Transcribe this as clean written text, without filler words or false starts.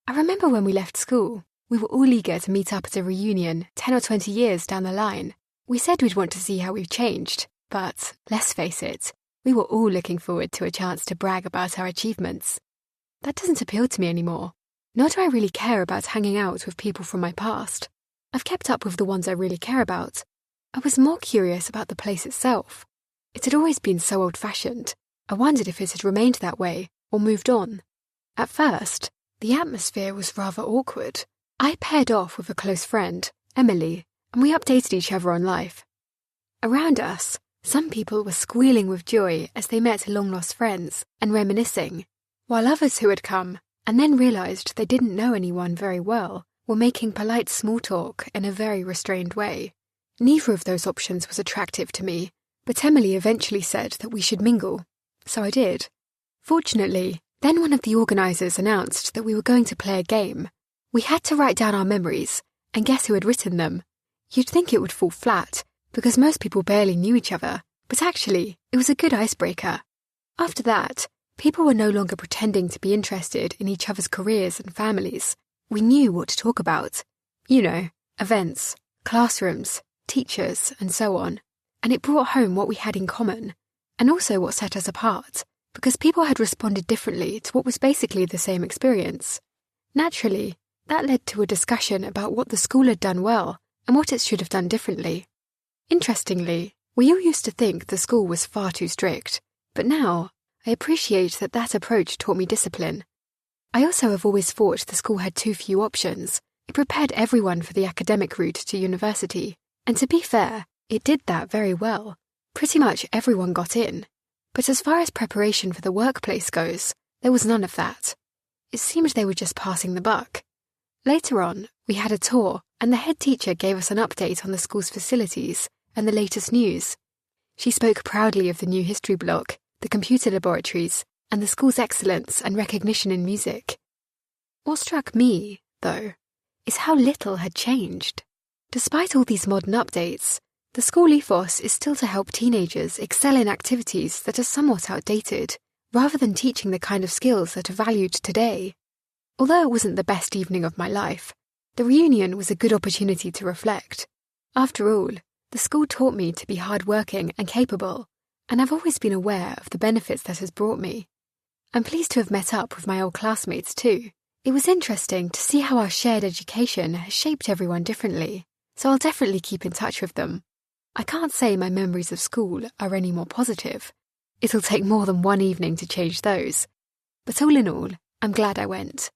I remember when we left school, we were all eager to meet up at a reunion 10 or 20 years down the line. We said we'd want to see how we've changed, but let's face it, we were all looking forward to a chance to brag about our achievements. That doesn't appeal to me anymore, nor do I really care about hanging out with people from my past. I've kept up with the ones I really care about. I was more curious about the place itself. It had always been so old-fashioned. I wondered if it had remained that way or moved on. At first, the atmosphere was rather awkward. I paired off with a close friend, Emily, and we updated each other on life. Around us, some people were squealing with joy as they met long-lost friends and reminiscing, while others who had come and then realised they didn't know anyone very well were making polite small talk in a very restrained way. Neither of those options was attractive to me, but Emily eventually said that we should mingle, so I did. Fortunately, then one of the organisers announced that we were going to play a game. We had to write down our memories, and guess who had written them? You'd think it would fall flat, because most people barely knew each other, but actually, it was a good icebreaker. After that, people were no longer pretending to be interested in each other's careers and families. We knew what to talk about. You know, events, classrooms, teachers, and so on. And it brought home what we had in common, and also what set us apart, because people had responded differently to what was basically the same experience. Naturally, that led to a discussion about what the school had done well and what it should have done differently. Interestingly, we all used to think the school was far too strict, but now I appreciate that that approach taught me discipline. I also have always thought the school had too few options. It prepared everyone for the academic route to university, and to be fair, it did that very well. Pretty much everyone got in. But as far as preparation for the workplace goes, there was none of that. It seemed they were just passing the buck. Later on, we had a tour, and the head teacher gave us an update on the school's facilities and the latest news. She spoke proudly of the new history block, the computer laboratories, and the school's excellence and recognition in music. What struck me, though, is how little had changed. Despite all these modern updates, the school ethos is still to help teenagers excel in activities that are somewhat outdated, rather than teaching the kind of skills that are valued today. Although it wasn't the best evening of my life, the reunion was a good opportunity to reflect. After all, the school taught me to be hardworking and capable, and I've always been aware of the benefits that has brought me. I'm pleased to have met up with my old classmates too. It was interesting to see how our shared education has shaped everyone differently, so I'll definitely keep in touch with them. I can't say my memories of school are any more positive. It'll take more than one evening to change those. But all in all, I'm glad I went.